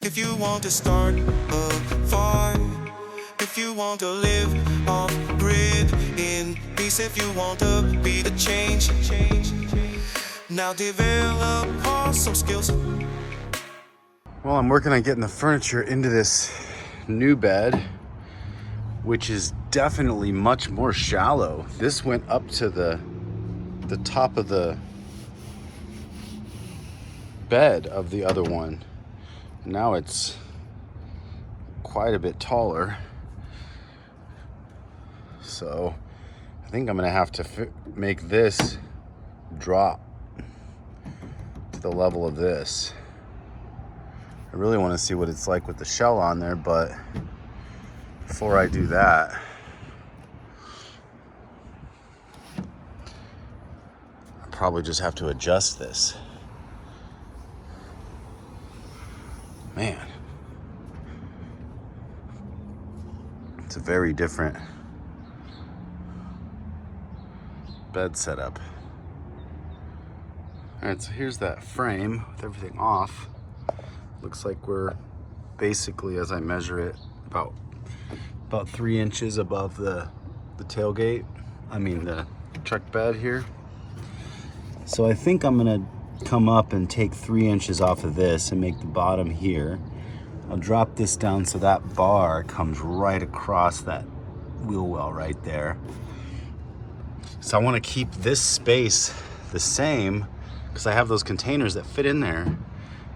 If you want to start a fire, if you want to live off grid in peace, if you want to be the change, now develop awesome skills. Well, I'm working on getting the furniture into this new bed, which is definitely much more shallow. This went up to the top of the bed of the other one. Now it's quite a bit taller. So I think I'm gonna have to make this drop to the level of this. I really want to see what it's like with the shell on there, but before I do that, I probably just have to adjust this. Man, it's a very different bed setup. All right, so here's that frame with everything off. Looks like we're basically, as I measure it, about 3 inches above the tailgate. I mean the truck bed here. So I think I'm gonna come up and take 3 inches off of this and make the bottom here. I'll drop this down so that bar comes right across that wheel well right there. So I want to keep this space the same because I have those containers that fit in there.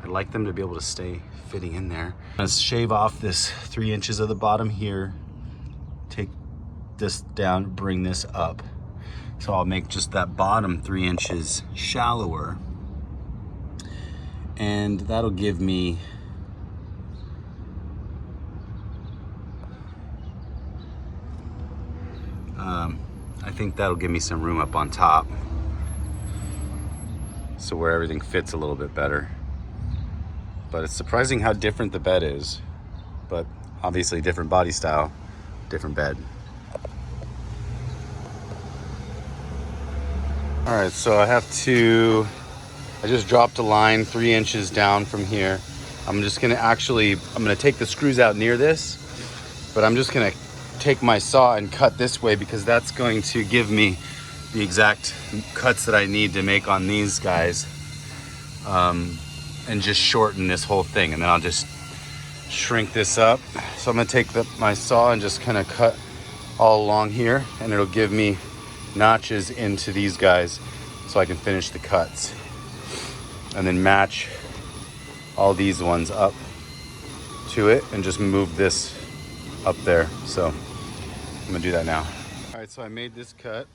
I'd like them to be able to stay fitting in there. I'm gonna shave off this 3 inches of the bottom here, take this down, bring this up. So I'll make just that bottom 3 inches shallower. And that'll give me I think that'll give me some room up on top, so where everything fits a little bit better. But it's surprising how different the bed is, but obviously different body style, different bed. All right, so I just dropped a line 3 inches down from here. I'm gonna take the screws out near this, but I'm just gonna take my saw and cut this way because that's going to give me the exact cuts that I need to make on these guys, and just shorten this whole thing, and then I'll just shrink this up. So I'm gonna take my saw and just kind of cut all along here, and it'll give me notches into these guys so I can finish the cuts, and then match all these ones up to it and just move this up there. So I'm gonna do that now. All right, so I made this cut.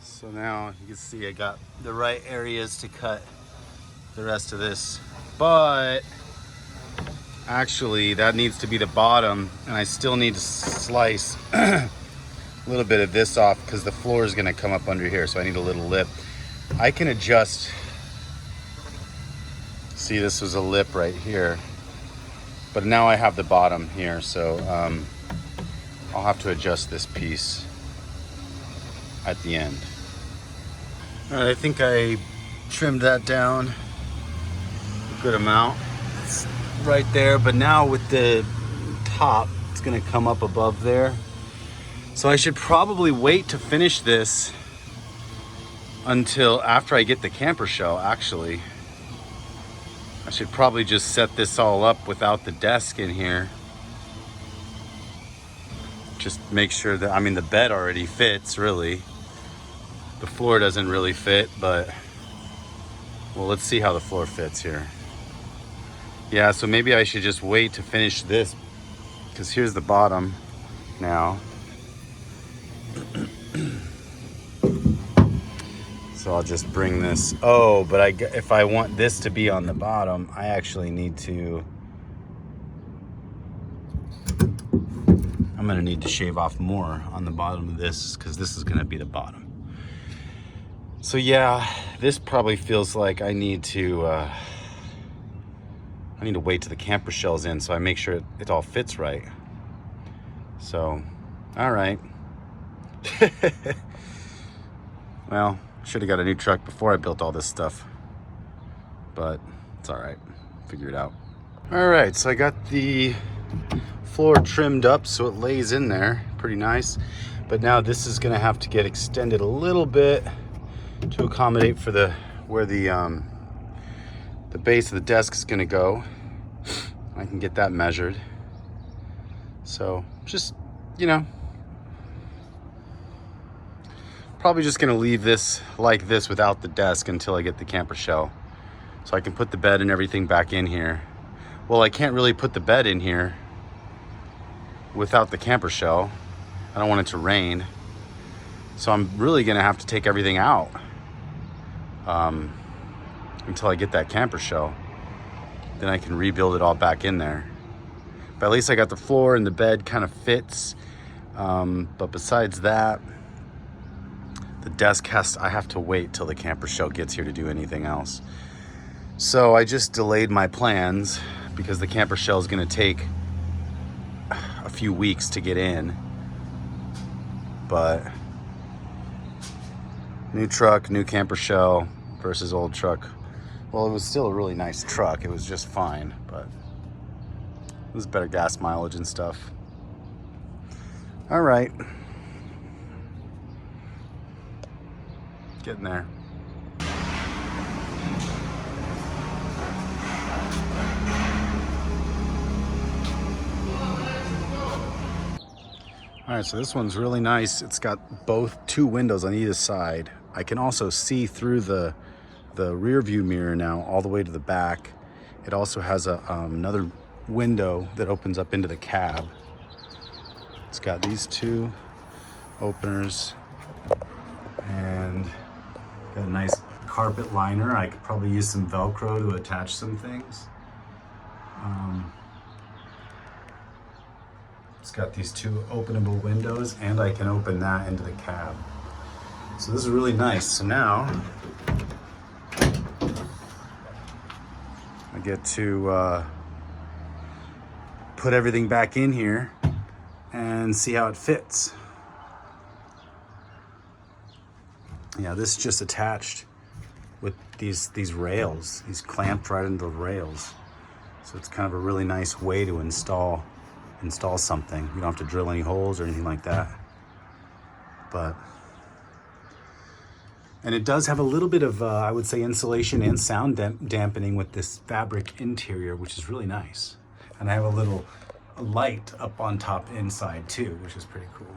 So now you can see I got the right areas to cut the rest of this, but actually that needs to be the bottom, and I still need to slice a little bit of this off because the floor is gonna come up under here, so I need a little lip. I can adjust. See, this was a lip right here, but now I have the bottom here, so I'll have to adjust this piece at the end. All right, I think I trimmed that down a good amount. It's right there, but now with the top, it's gonna come up above there. So I should probably wait to finish this until after I get the camper shell, actually. I should probably just set this all up without the desk in here. Just make sure that, I mean, the bed already fits, really. The floor doesn't really fit, but, well, let's see how the floor fits here. Yeah, so maybe I should just wait to finish this, because here's the bottom now. So I'll just bring this. Oh, but if I want this to be on the bottom, I actually need to, I'm gonna need to shave off more on the bottom of this because this is gonna be the bottom. So yeah, this probably feels like I need to wait till the camper shell's in so I make sure it all fits right. So, all right. Well, should have got a new truck before I built all this stuff, but it's all right. Figure it out. All right, so I got the floor trimmed up so it lays in there pretty nice, but now this is gonna have to get extended a little bit to accommodate for where the base of the desk is gonna go. I can get that measured. So just, you know, probably just gonna leave this like this without the desk until I get the camper shell, so I can put the bed and everything back in here. Well, I can't really put the bed in here without the camper shell. I don't want it to rain. So I'm really gonna have to take everything out until I get that camper shell. Then I can rebuild it all back in there. But at least I got the floor and the bed kind of fits. But besides that, the desk I have to wait till the camper shell gets here to do anything else. So I just delayed my plans because the camper shell is gonna take a few weeks to get in. But new truck, new camper shell versus old truck. Well, it was still a really nice truck. It was just fine, but it was better gas mileage and stuff. All right. Getting there. All right, so this one's really nice. It's got two windows on either side. I can also see through the rear view mirror now all the way to the back. It also has another window that opens up into the cab. It's got these two openers and got a nice carpet liner. I could probably use some Velcro to attach some things. It's got these two openable windows, and I can open that into the cab. So this is really nice. So now I get to put everything back in here and see how it fits. Yeah, this is just attached with these rails. These clamped right into the rails. So it's kind of a really nice way to install something. You don't have to drill any holes or anything like that. And it does have a little bit of, I would say, insulation and sound dampening with this fabric interior, which is really nice. And I have a light up on top inside too, which is pretty cool.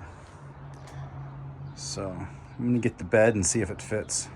So I'm gonna get the bed and see if it fits.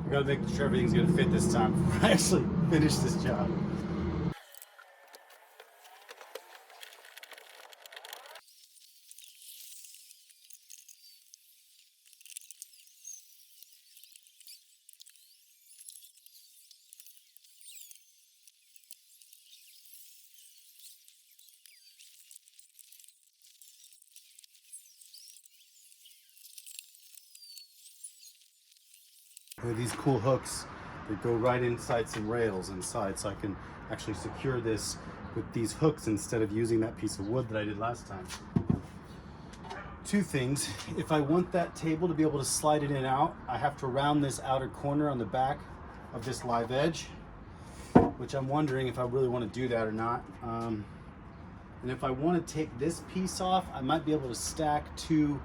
I gotta make sure everything's gonna fit this time before I actually finish this job. These cool hooks that go right inside some rails inside, so I can actually secure this with these hooks instead of using that piece of wood that I did last time. Two things: if I want that table to be able to slide it in and out, I have to round this outer corner on the back of this live edge, which I'm wondering if I really want to do that or not. And if I want to take this piece off, I might be able to stack two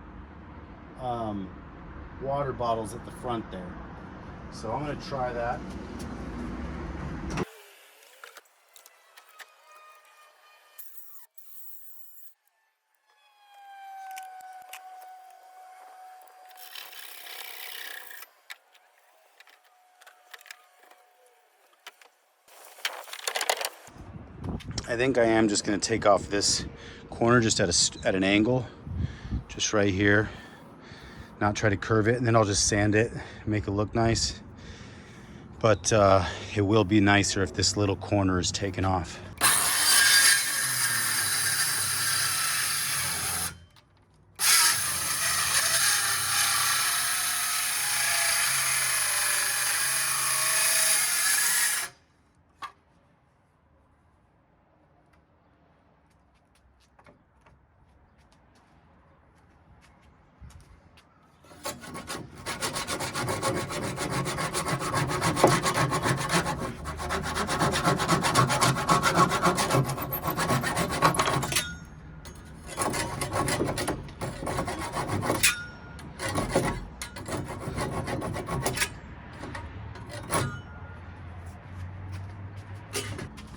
water bottles at the front there. So I'm going to try that. I think I am just gonna take off this corner just at an angle, just right here. Not try to curve it, and then I'll just sand it, make it look nice. But it will be nicer if this little corner is taken off.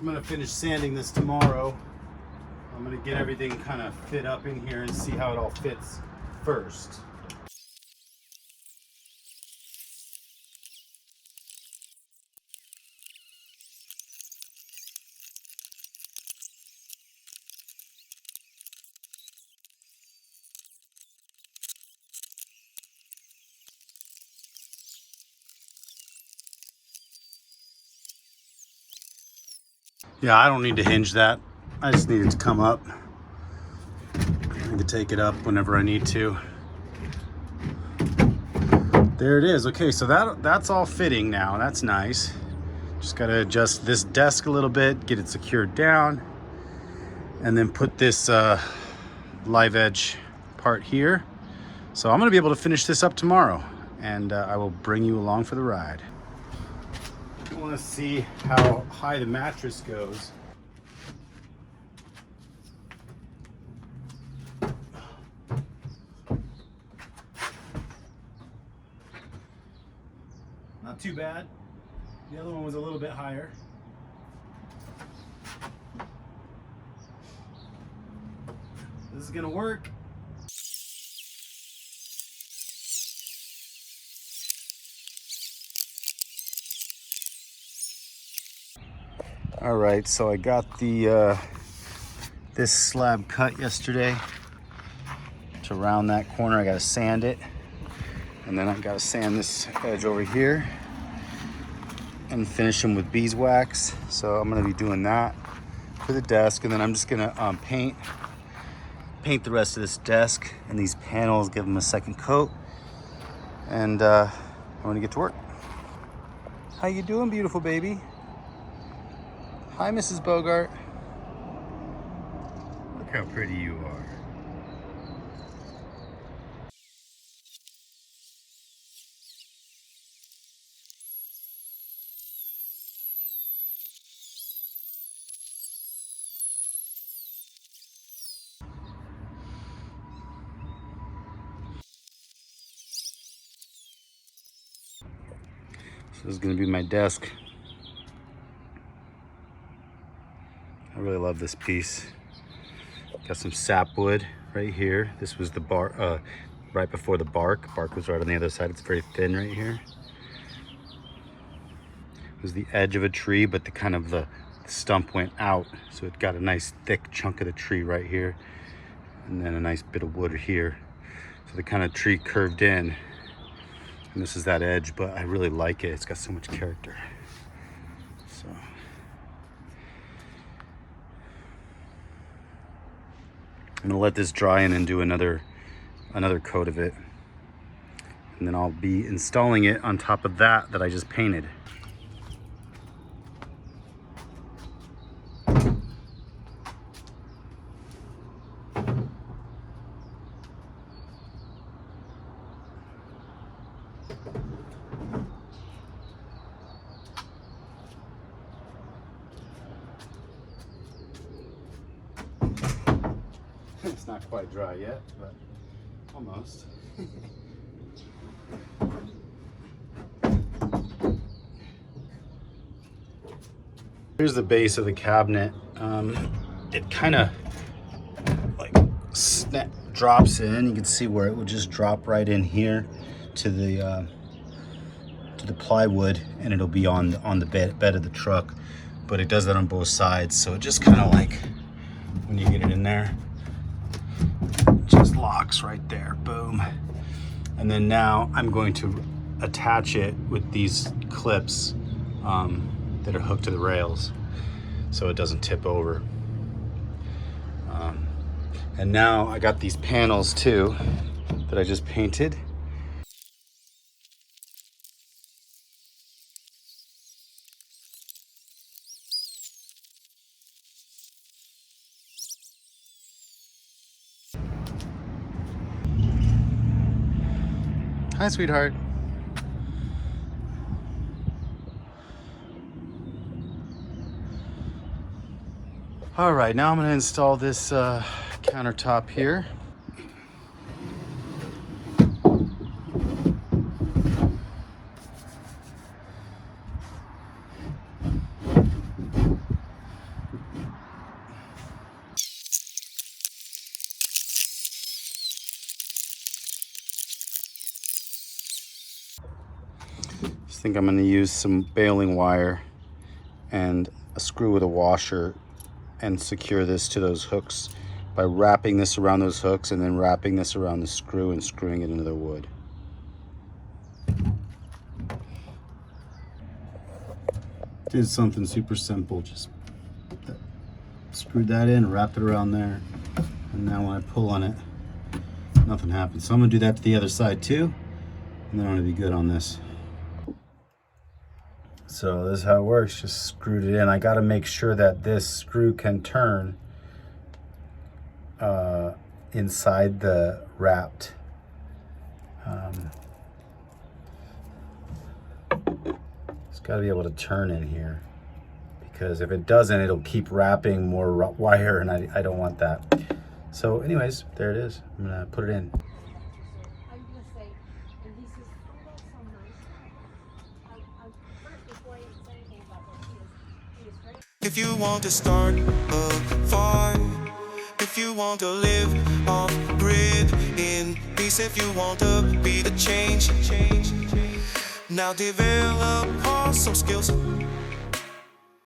I'm gonna finish sanding this tomorrow. I'm gonna get everything kind of fit up in here and see how it all fits first. Yeah, I don't need to hinge that. I just need it to come up. I can take it up whenever I need to. There it is. Okay, so that's all fitting now. That's nice. Just gotta adjust this desk a little bit, get it secured down, and then put this live edge part here. So I'm gonna be able to finish this up tomorrow, and I will bring you along for the ride. I want to see how high the mattress goes. Not too bad. The other one was a little bit higher. This is gonna work. All right, so I got the this slab cut yesterday. To round that corner, I gotta sand it, and then I gotta sand this edge over here and finish them with beeswax. So I'm gonna be doing that for the desk, and then I'm just gonna paint the rest of this desk and these panels, give them a second coat, and I'm gonna get to work. How you doing, beautiful baby? Hi, Mrs. Bogart. Look how pretty you are. So this is going to be my desk. I really love this piece. Got some sapwood right here. This was the bar, right before the bark. Bark was right on the other side. It's very thin right here. It was the edge of a tree, but the stump went out. So it got a nice thick chunk of the tree right here. And then a nice bit of wood here. So the kind of tree curved in. And this is that edge, but I really like it. It's got so much character. So. I'm gonna let this dry and then do another coat of it. And then I'll be installing it on top of that I just painted. It's not quite dry yet, but almost. Here's the base of the cabinet. It kind of like drops in. You can see where it would just drop right in here to the plywood, and it'll be on the bed of the truck. but it does that on both sides. So it just kind of like, when you get it in there, it just locks right there, boom. And then now I'm going to attach it with these clips that are hooked to the rails so it doesn't tip over. And now I got these panels too that I just painted. Hi, sweetheart. All right, now I'm gonna install this countertop here. I think I'm going to use some baling wire and a screw with a washer and secure this to those hooks by wrapping this around those hooks and then wrapping this around the screw and screwing it into the wood. Did something super simple, just screwed that in, wrapped it around there, and now when I pull on it, nothing happens. So I'm going to do that to the other side too, and then I'm going to be good on this. So this is how it works, just screwed it in. I got to make sure that this screw can turn inside the wrapped. It's got to be able to turn in here, because if it doesn't, it'll keep wrapping more wire, and I don't want that. So anyways, there it is. I'm going to put it in. If you want to start a fire, if you want to live off grid in peace, if you want to be the change, now develop awesome skills.